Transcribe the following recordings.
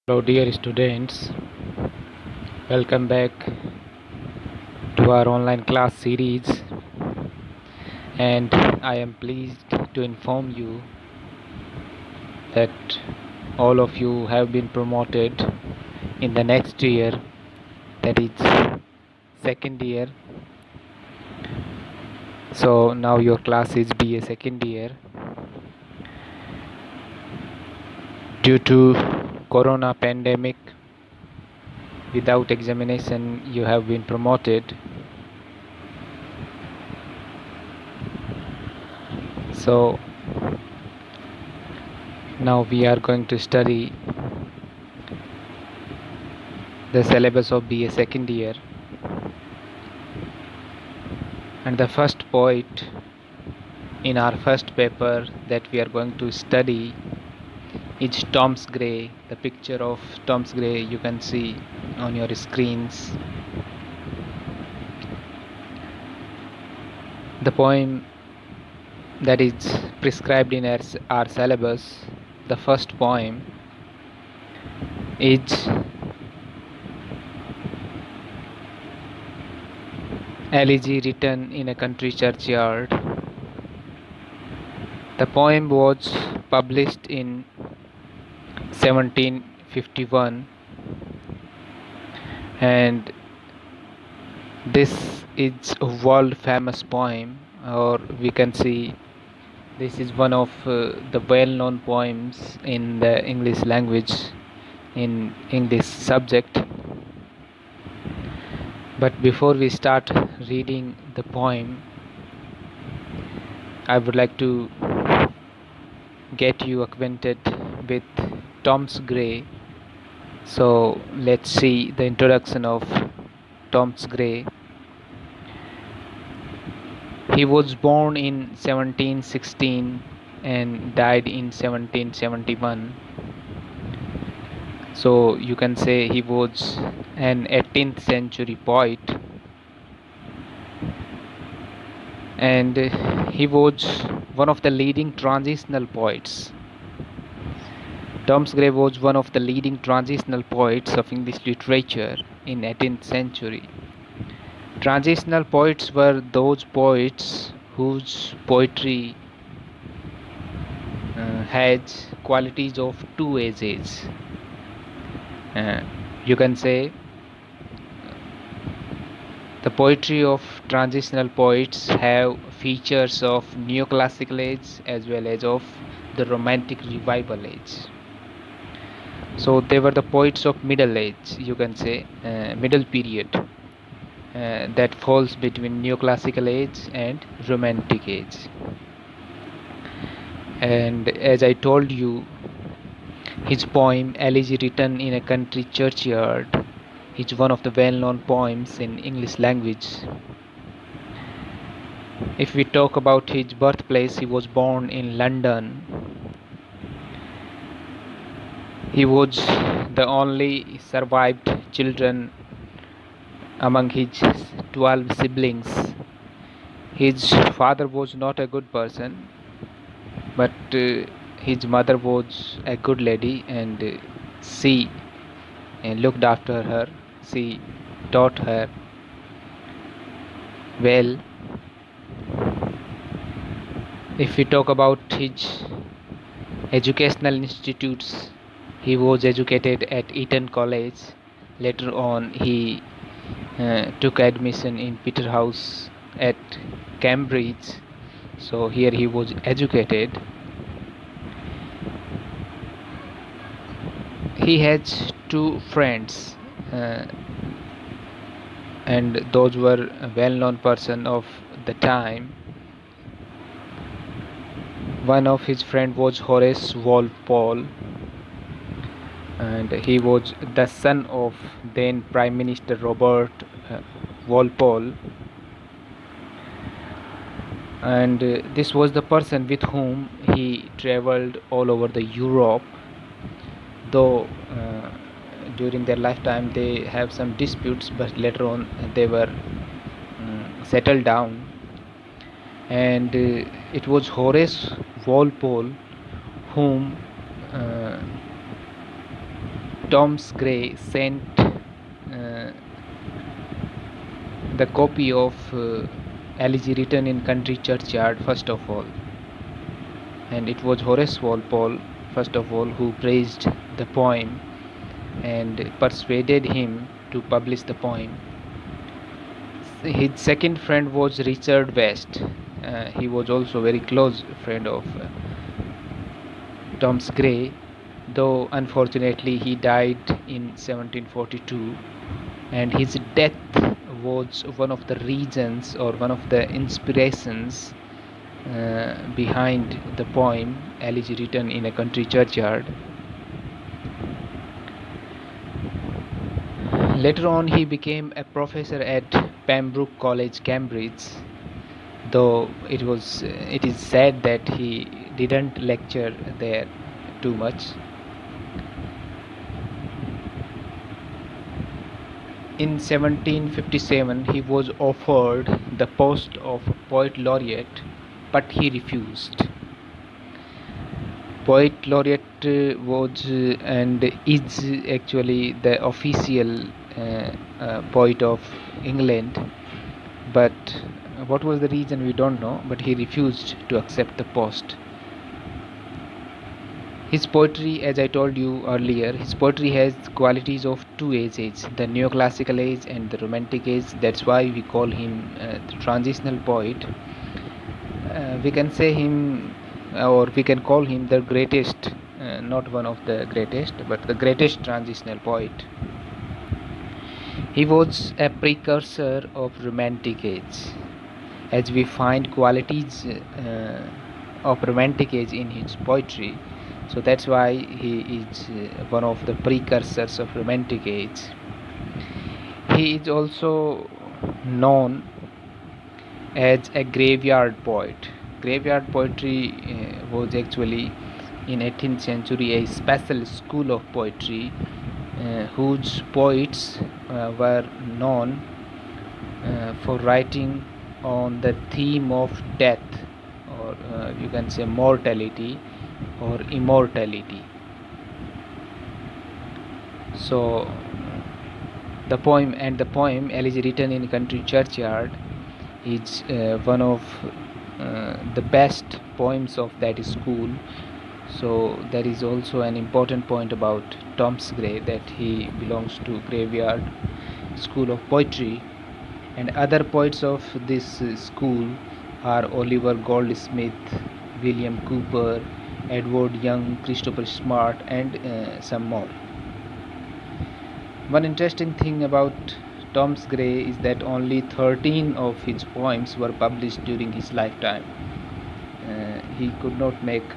Hello, dear students. Welcome back to our online class series. And I am pleased to inform you that all of you have been promoted in the next year, that is second year. So now your class is BA second year. Due to corona pandemic, without examination, you have been promoted. So now we are going to study the syllabus of BA second year, and the first point in our first paper that we are going to study is Tom's Gray. The picture of Tom's Gray you can see on your screens. The poem that is prescribed in our syllabus, the first poem is Elegy Written in a Country Churchyard. The poem was published in 1751, and this is a world famous poem, or we can see this is one of the well-known poems in the English language, in English subject. But before we start reading the poem, I would like to get you acquainted with Tom's Gray. So let's see the introduction of Tom's Gray. He was born in 1716 and died in 1771. So you can say he was an 18th century poet, and he was one of the leading transitional poets. Tom's Gray was one of the leading transitional poets of English literature in 18th century. Transitional poets were those poets whose poetry has qualities of two ages. You can say the poetry of transitional poets have features of neoclassical age as well as of the romantic revival age. So they were the poets of middle age, you can say middle period, that falls between neoclassical age and romantic age. And as I told you, his poem Elegy Written in a Country Churchyard is one of the well-known poems in English language. If we talk about his birthplace, he was born in London. He was the only survived children among his 12 siblings. His father was not a good person, but his mother was a good lady, and she looked after her. She taught her well. If we talk about his educational institutes, he was educated at Eton College. Later on, he took admission in Peterhouse at Cambridge. So here he was educated. He has two friends, and those were a well-known person of the time. One of his friend was Horace Walpole, and he was the son of then Prime Minister Robert Walpole, and this was the person with whom he traveled all over the Europe, though during their lifetime they have some disputes, but later on they were settled down. And it was Horace Walpole whom Thomas Gray sent the copy of Elegy Written in Country Churchyard first of all, and it was Horace Walpole first of all who praised the poem and persuaded him to publish the poem. His second friend was Richard West. He was also very close friend of Thomas Gray, though unfortunately he died in 1742, and his death was one of the reasons or one of the inspirations behind the poem Elegy Written in a Country Churchyard. Later on he became a professor at Pembroke College, Cambridge, though it is said that he didn't lecture there too much. In 1757 he was offered the post of poet laureate, but he refused. Poet laureate was and is actually the official poet of England, but what was the reason we don't know, but he refused to accept the post. His poetry, as I told you earlier, his poetry has qualities of two ages, the neoclassical age and the romantic age. That's why we call him the transitional poet. We can say him, or we can call him the greatest, not one of the greatest, but the greatest transitional poet. He was a precursor of romantic age, as we find qualities of romantic age in his poetry. So that's why he is one of the precursors of romantic age. He is also known as a graveyard poet. Graveyard poetry was actually in 18th century a special school of poetry whose poets were known for writing on the theme of death, or you can say mortality or immortality. So the poem Elegy Written in Country Churchyard is one of the best poems of that school. So there is also an important point about Thomas Gray, that he belongs to graveyard school of poetry, and other poets of this school are Oliver Goldsmith, William Cooper, Edward Young, Christopher Smart, and some more. One interesting thing about Thomas Gray is that only 13 of his poems were published during his lifetime. He could not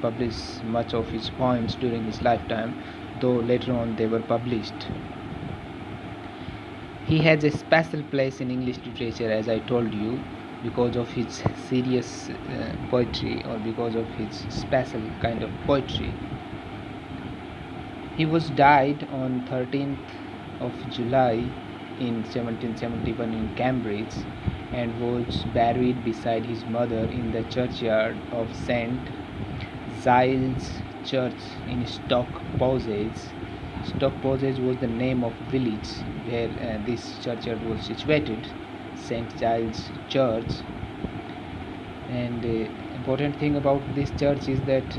publish much of his poems during his lifetime, though later on they were published. He has a special place in English literature, as I told you, because of his serious poetry, or because of his special kind of poetry. He was died on 13th of July in 1771 in Cambridge, and was buried beside his mother in the churchyard of St. Giles Church in Stock Possage. Stock Possage was the name of village where this churchyard was situated, St. Giles Church. And important thing about this church is that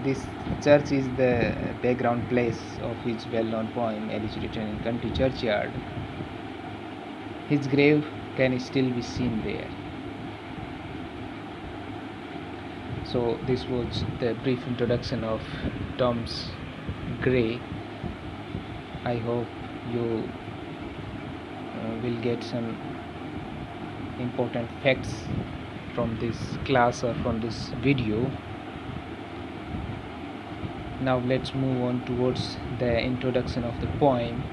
this church is the background place of his well-known poem Elegy Written in Country Churchyard. His grave can still be seen there. So this was the brief introduction of Thomas Gray. I hope you will get some important facts from this class or from this video. Now let's move on towards the introduction of the poem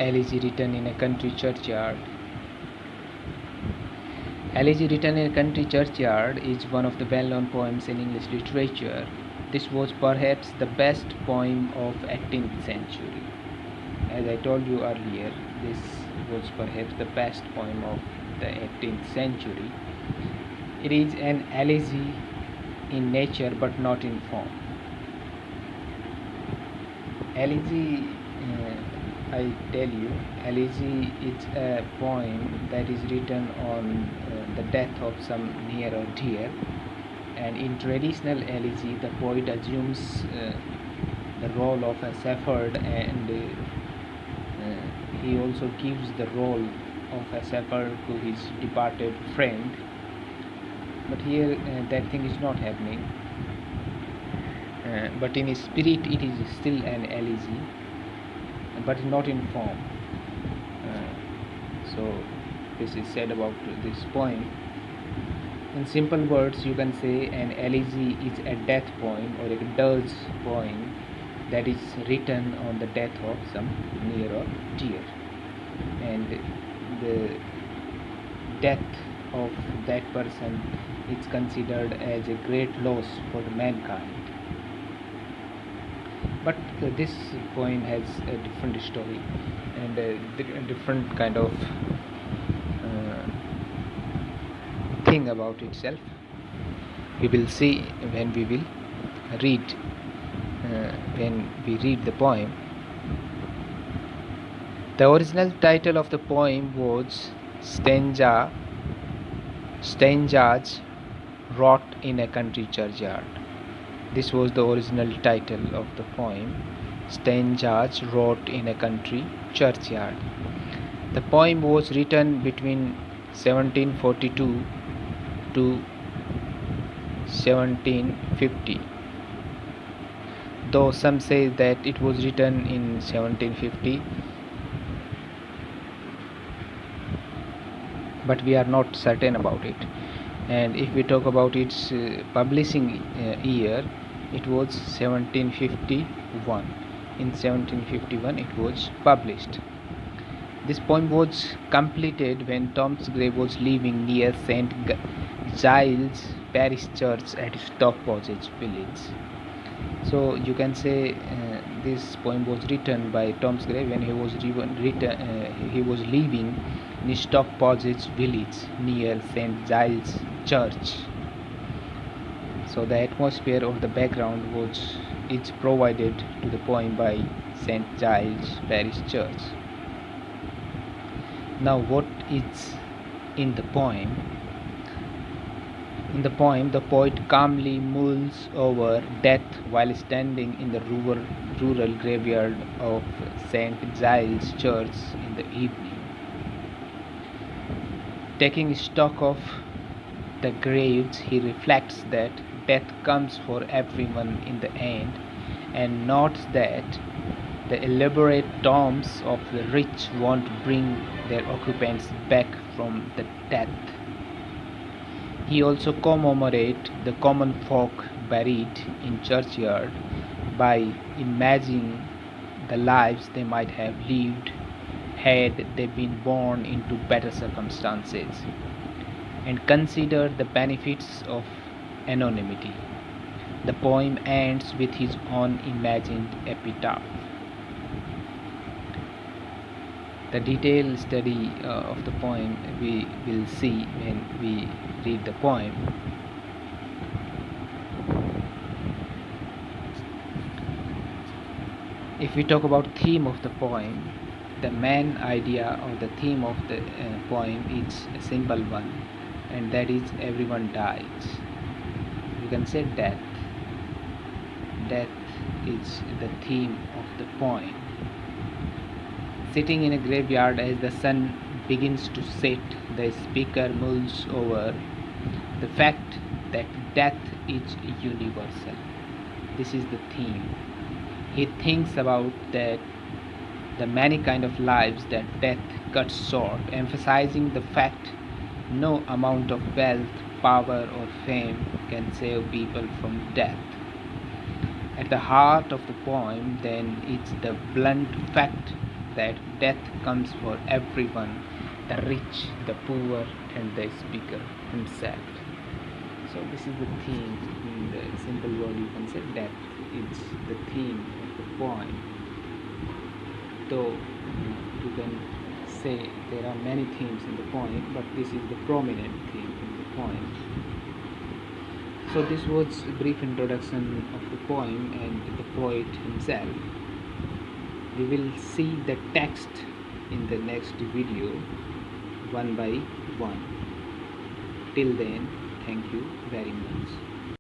Elegy Written in a Country Churchyard. Elegy Written in a Country Churchyard is one of the well-known poems in English literature. This was perhaps the best poem of 18th century. As I told you earlier, this was perhaps the best poem of the 18th century. It is an elegy in nature but not in form. Elegy, I tell you, Elegy is a poem that is written on the death of some near or dear. And in traditional elegy, the poet assumes the role of a shepherd, and he also gives the role of a shepherd to his departed friend. But here, that thing is not happening. But in spirit, it is still an elegy, but not in form. So, this is said about this poem. In simple words, you can say an elegy is a death poem or a dirge poem that is written on the death of some near or dear, and the death of that person is considered as a great loss for the mankind. But this poem has a different story and a different kind of thing about itself. We will see when we will read when we read the poem. The original title of the poem was Steinjars Rot in a Country Churchyard. This was the original title of the poem, Steinjars Rot in a Country Churchyard. The poem was written between 1742 to 1750. Though some say that it was written in 1750, but we are not certain about it. And if we talk about its publishing year, it was 1751. In 1751 it was published. This poem was completed when Thomas Gray was living near St. Giles Parish Church at Stockposage village. So you can say this poem was written by Thomas Gray when he was living in Stockposage village near St. Giles Church. So the atmosphere of the background is provided to the poem by St. Giles Parish Church. Now, what is in the poem? In the poem, the poet calmly mulls over death while standing in the rural graveyard of St. Giles Church in the evening. Taking stock of the graves, he reflects that death comes for everyone in the end, and notes that the elaborate tombs of the rich won't bring their occupants back from the death. He also commemorates the common folk buried in churchyard by imagining the lives they might have lived had they been born into better circumstances, and consider the benefits of anonymity. The poem ends with his own imagined epitaph. The detailed study of the poem we will see when we read the poem. If we talk about theme of the poem, the main idea or the theme of the poem is a simple one, and that is everyone dies. You can say death. Death is the theme of the poem. Sitting in a graveyard as the sun begins to set, the speaker mulls over the fact that death is universal. This is the theme. He thinks about that the many kind of lives that death cuts short, emphasizing the fact no amount of wealth, power, or fame can save people from death. At the heart of the poem, then, is the blunt fact that death comes for everyone, the rich, the poor, and the speaker himself. So this is the theme. In the simple word, you can say death is the theme of the poem. Though you can say there are many themes in the poem, but this is the prominent theme in the poem. So this was a brief introduction of the poem and the poet himself. We will see the text in the next video one by one. Till then, thank you very much.